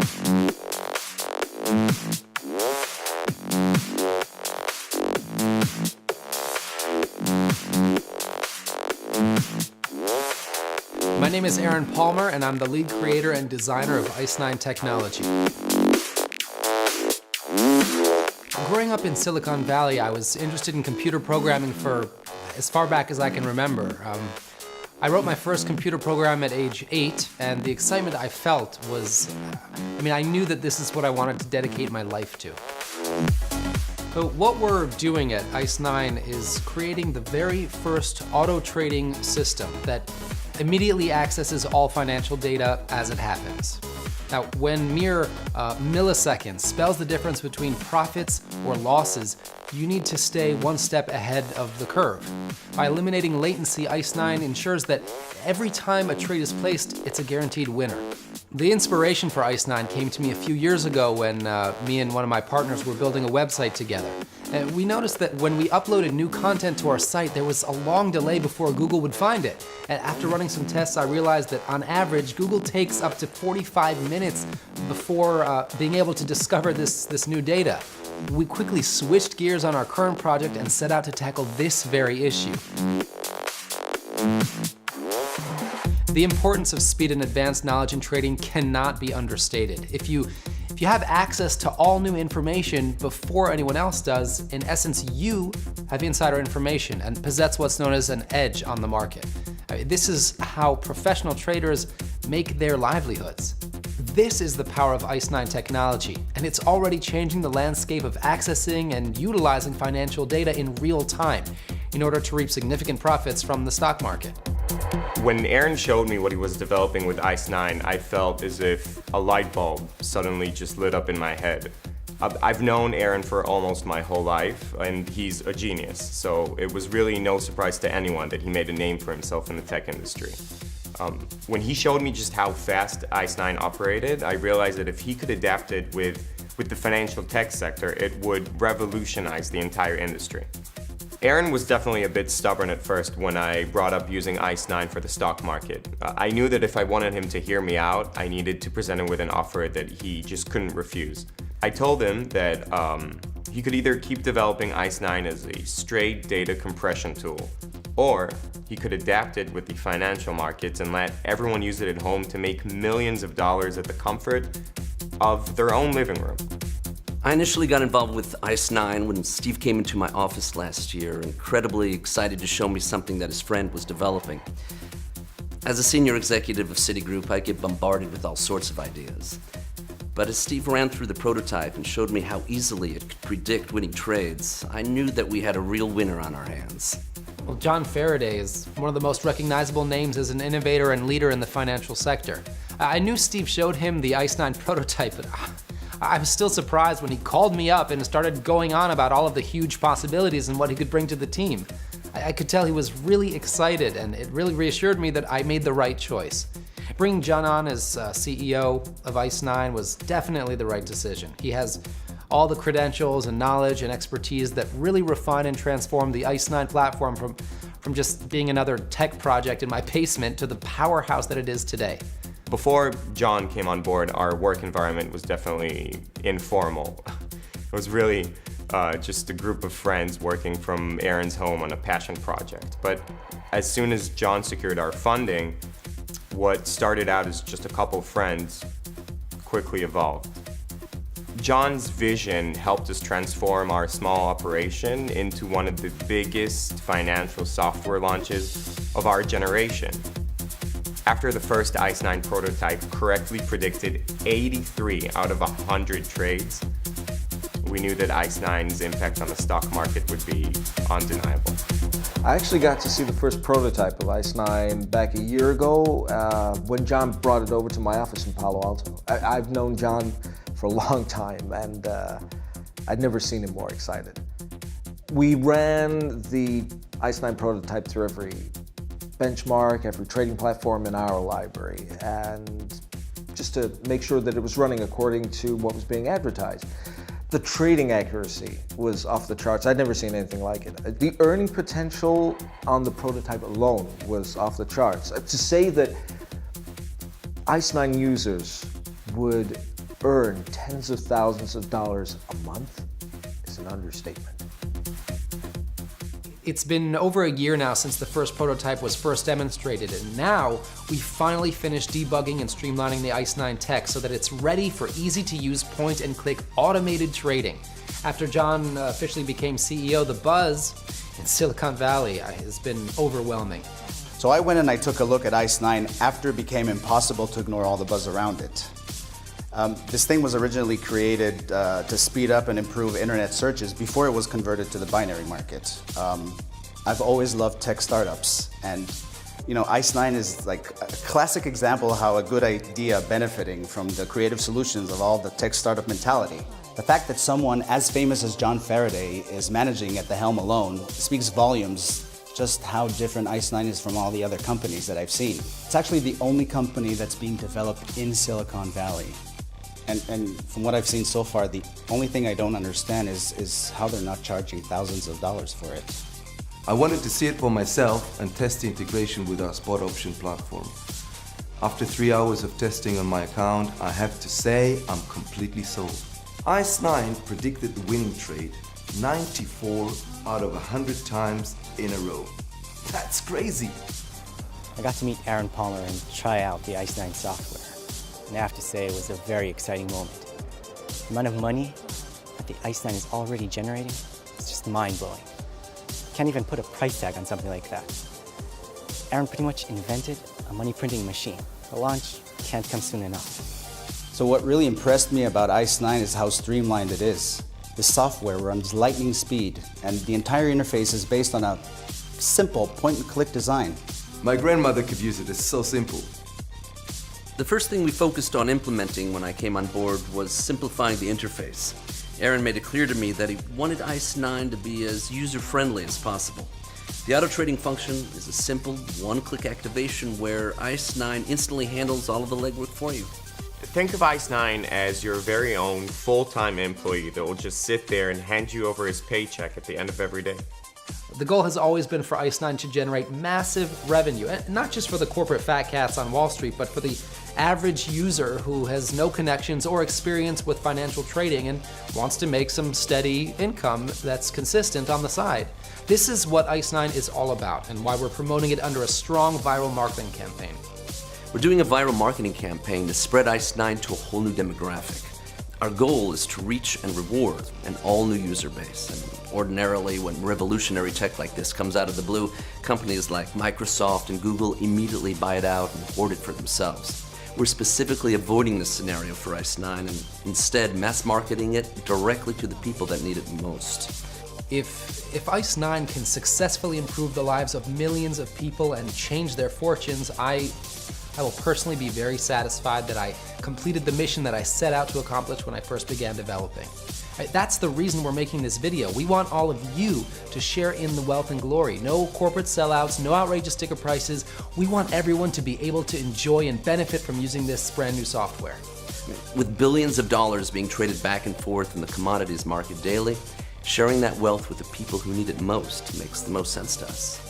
My name is Aaron Palmer, and I'm the lead creator and designer of Ice9 Technology. Growing up in Silicon Valley, I was interested in computer programming for as far back as I can remember. I wrote my first computer program at age 8, and the excitement I felt was, I knew that this is what I wanted to dedicate my life to. So what we're doing at Ice9 is creating the very first auto trading system that immediately accesses all financial data as it happens. Now, when mere milliseconds spells the difference between profits or losses, you need to stay one step ahead of the curve. By eliminating latency, Ice9 ensures that every time a trade is placed, it's a guaranteed winner. The inspiration for Ice9 came to me a few years ago when me and one of my partners were building a website together. And we noticed that when we uploaded new content to our site, there was a long delay before Google would find it. And after running some tests, I realized that on average, Google takes up to 45 minutes before being able to discover this new data. We quickly switched gears on our current project and set out to tackle this very issue. The importance of speed and advanced knowledge in trading cannot be understated. If you have access to all new information before anyone else does, in essence, you have insider information and possess what's known as an edge on the market. This is how professional traders make their livelihoods. This is the power of Ice9 technology, and it's already changing the landscape of accessing and utilizing financial data in real time in order to reap significant profits from the stock market. When Aaron showed me what he was developing with Ice9, I felt as if a light bulb suddenly just lit up in my head. I've known Aaron for almost my whole life, and he's a genius, so it was really no surprise to anyone that he made a name for himself in the tech industry. When he showed me just how fast Ice9 operated, I realized that if he could adapt it with the financial tech sector, it would revolutionize the entire industry. Aaron was definitely a bit stubborn at first when I brought up using Ice9 for the stock market. I knew that if I wanted him to hear me out, I needed to present him with an offer that he just couldn't refuse. I told him that he could either keep developing Ice9 as a straight data compression tool, or he could adapt it with the financial markets and let everyone use it at home to make millions of dollars at the comfort of their own living room. I initially got involved with Ice9 when Steve came into my office last year, incredibly excited to show me something that his friend was developing. As a senior executive of Citigroup, I get bombarded with all sorts of ideas. But as Steve ran through the prototype and showed me how easily it could predict winning trades, I knew that we had a real winner on our hands. Well, John Faraday is one of the most recognizable names as an innovator and leader in the financial sector. I knew Steve showed him the Ice9 prototype, but I was still surprised when he called me up and started going on about all of the huge possibilities and what he could bring to the team. I could tell he was really excited, and it really reassured me that I made the right choice. Bringing John on as CEO of Ice9 was definitely the right decision. He has all the credentials and knowledge and expertise that really refine and transform the Ice9 platform from just being another tech project in my basement to the powerhouse that it is today. Before John came on board, our work environment was definitely informal. It was really just a group of friends working from Aaron's home on a passion project. But as soon as John secured our funding, what started out as just a couple of friends quickly evolved. John's vision helped us transform our small operation into one of the biggest financial software launches of our generation. After the first Ice9 prototype correctly predicted 83 out of 100 trades, we knew that Ice9's impact on the stock market would be undeniable. I actually got to see the first prototype of Ice9 back a year ago when John brought it over to my office in Palo Alto. I've known John for a long time, and I'd never seen him more excited. We ran the Ice9 prototype through every benchmark, every trading platform in our library, and just to make sure that it was running according to what was being advertised. The trading accuracy was off the charts. I'd never seen anything like it. The earning potential on the prototype alone was off the charts. To say that Ice9 users would earn tens of thousands of dollars a month is an understatement. It's been over a year now since the first prototype was first demonstrated, and now we finally finished debugging and streamlining the Ice 9 tech so that it's ready for easy-to-use point-and-click automated trading. After John officially became CEO, the buzz in Silicon Valley has been overwhelming. So I went and I took a look at Ice 9 after it became impossible to ignore all the buzz around it. This thing was originally created to speed up and improve internet searches before it was converted to the binary market. I've always loved tech startups, and Ice 9 is like a classic example of how a good idea benefiting from the creative solutions of all the tech startup mentality. The fact that someone as famous as John Faraday is managing at the helm alone speaks volumes just how different Ice 9 is from all the other companies that I've seen. It's actually the only company that's being developed in Silicon Valley. And from what I've seen so far, the only thing I don't understand is how they're not charging thousands of dollars for it. I wanted to see it for myself and test the integration with our spot option platform. After 3 hours of testing on my account, I have to say I'm completely sold. Ice 9 predicted the winning trade 94 out of 100 times in a row. That's crazy. I got to meet Aaron Palmer and try out the Ice 9 software. And I have to say it was a very exciting moment. The amount of money that the Ice 9 is already generating is just mind-blowing. Can't even put a price tag on something like that. Aaron pretty much invented a money printing machine. The launch can't come soon enough. So what really impressed me about Ice 9 is how streamlined it is. The software runs lightning speed, and the entire interface is based on a simple point-and-click design. My grandmother could use it, it's so simple. The first thing we focused on implementing when I came on board was simplifying the interface. Aaron made it clear to me that he wanted Ice 9 to be as user-friendly as possible. The auto trading function is a simple one-click activation where Ice 9 instantly handles all of the legwork for you. Think of Ice 9 as your very own full-time employee that will just sit there and hand you over his paycheck at the end of every day. The goal has always been for Ice 9 to generate massive revenue, and not just for the corporate fat cats on Wall Street, but for the average user who has no connections or experience with financial trading and wants to make some steady income that's consistent on the side. This is what Ice 9 is all about, and why we're promoting it under a strong viral marketing campaign. We're doing a viral marketing campaign to spread Ice 9 to a whole new demographic. Our goal is to reach and reward an all-new user base. And ordinarily, when revolutionary tech like this comes out of the blue, companies like Microsoft and Google immediately buy it out and hoard it for themselves. We're specifically avoiding this scenario for Ice 9 and instead mass marketing it directly to the people that need it most. If Ice 9 can successfully improve the lives of millions of people and change their fortunes, I will personally be very satisfied that I completed the mission that I set out to accomplish when I first began developing. That's the reason we're making this video. We want all of you to share in the wealth and glory. No corporate sellouts, no outrageous sticker prices. We want everyone to be able to enjoy and benefit from using this brand new software. With billions of dollars being traded back and forth in the commodities market daily, sharing that wealth with the people who need it most makes the most sense to us.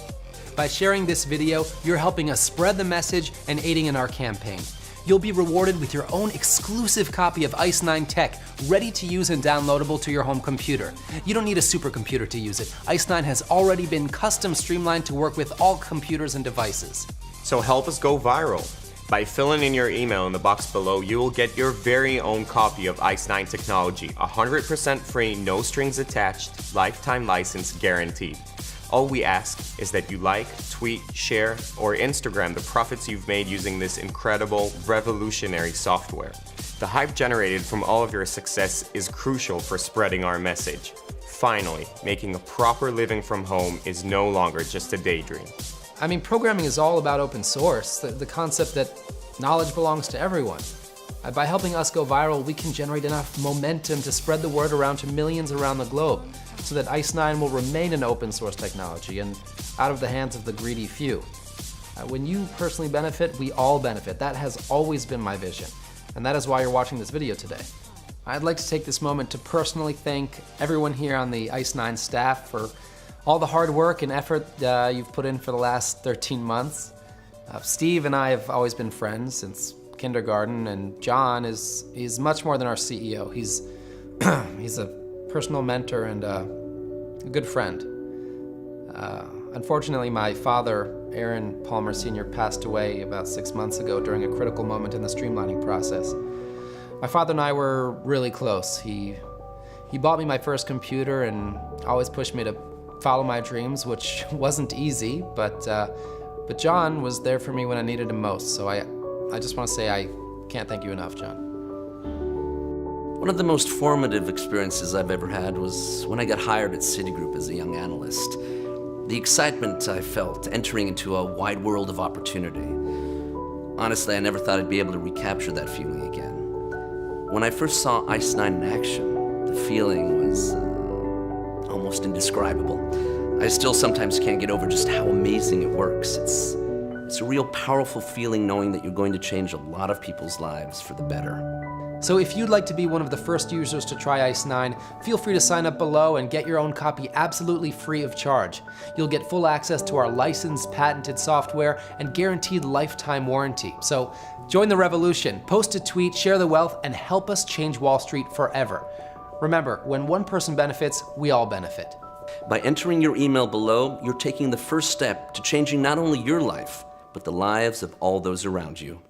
By sharing this video, you're helping us spread the message and aiding in our campaign. You'll be rewarded with your own exclusive copy of Ice 9 Tech, ready to use and downloadable to your home computer. You don't need a supercomputer to use it. Ice 9 has already been custom streamlined to work with all computers and devices. So help us go viral. By filling in your email in the box below, you will get your very own copy of Ice 9 technology, 100% free, no strings attached, lifetime license guaranteed. All we ask is that you like, tweet, share, or Instagram the profits you've made using this incredible, revolutionary software. The hype generated from all of your success is crucial for spreading our message. Finally, making a proper living from home is no longer just a daydream. I mean, programming is all about open source, the concept that knowledge belongs to everyone. By helping us go viral, we can generate enough momentum to spread the word around to millions around the globe, so that Ice 9 will remain an open source technology and out of the hands of the greedy few. When you personally benefit, we all benefit. That has always been my vision, and that is why you're watching this video today. I'd like to take this moment to personally thank everyone here on the Ice 9 staff for all the hard work and effort you've put in for the last 13 months. Steve and I have always been friends since kindergarten, and John he's much more than our CEO. He's he's a personal mentor and a good friend. Unfortunately, my father, Aaron Palmer Sr., passed away about 6 months ago during a critical moment in the streamlining process. My father and I were really close. He bought me my first computer and always pushed me to follow my dreams, which wasn't easy, but John was there for me when I needed him most. So I just want to say I can't thank you enough, John. One of the most formative experiences I've ever had was when I got hired at Citigroup as a young analyst. The excitement I felt entering into a wide world of opportunity. Honestly, I never thought I'd be able to recapture that feeling again. When I first saw ICE9 in action, the feeling was almost indescribable. I still sometimes can't get over just how amazing it works. It's a real powerful feeling knowing that you're going to change a lot of people's lives for the better. So if you'd like to be one of the first users to try ICE9, feel free to sign up below and get your own copy absolutely free of charge. You'll get full access to our licensed, patented software and guaranteed lifetime warranty. So join the revolution, post a tweet, share the wealth, and help us change Wall Street forever. Remember, when one person benefits, we all benefit. By entering your email below, you're taking the first step to changing not only your life, but the lives of all those around you.